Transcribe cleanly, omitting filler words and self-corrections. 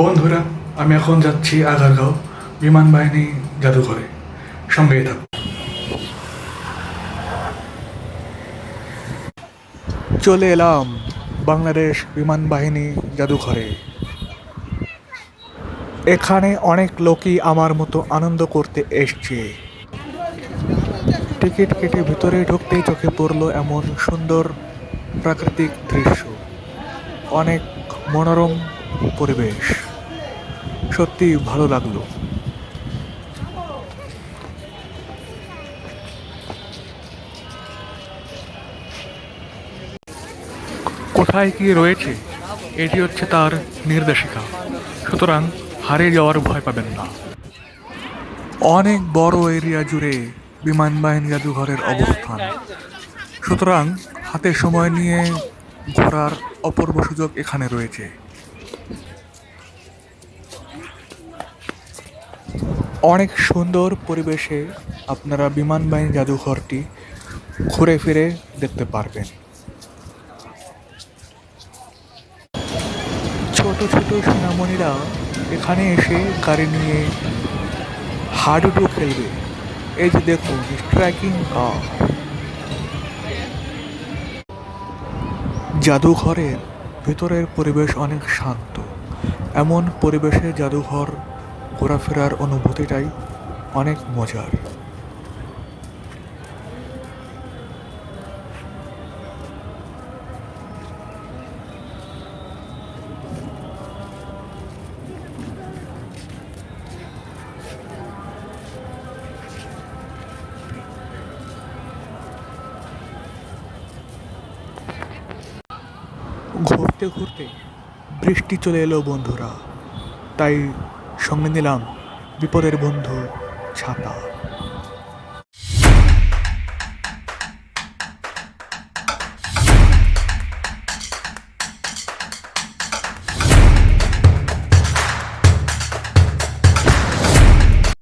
বন্ধুরা, আমি এখন যাচ্ছি আগারগাঁও বিমান বাহিনী জাদুঘরে। সঙ্গেই থাকুন। চলে এলাম বাংলাদেশ বিমান বাহিনী জাদুঘরে। এখানে অনেক লোকই আমার মতো আনন্দ করতে এসছে। টিকিট কেটে ভিতরে ঢুকতেই চোখে পড়লো এমন সুন্দর প্রাকৃতিক দৃশ্য, অনেক মনোরম পরিবেশ। সত্যি ভালো লাগলো। কোথায় কি রয়েছে, এটি হচ্ছে তার নির্দেশিকা, সুতরাং হারিয়ে যাওয়ার ভয় পাবেন না। অনেক বড় এরিয়া জুড়ে বিমান বাহিনী জাদুঘরের অবস্থান, সুতরাং হাতে সময় নিয়ে ঘোরার অপূর্ব সুযোগ এখানে রয়েছে। অনেক সুন্দর পরিবেশে আপনারা বিমান বাহিনী জাদুঘরটি ঘুরে ফিরে দেখতে পারবেন। ছোট ছোট সোনামণিরা এখানে এসে গাড়ি নিয়ে হাডুডু খেলবে। এই যে দেখুন, স্ট্রাইকিং কার। জাদুঘরের ভেতরের পরিবেশ অনেক শান্ত। এমন পরিবেশে জাদুঘর ঘোরাফেরার অনুভূতিটাই অনেক মজার। ঘুরতে ঘুরতে বৃষ্টি চলে এলো বন্ধুরা, তাই সঙ্গে নিলাম বিপদের বন্ধু ছাতা।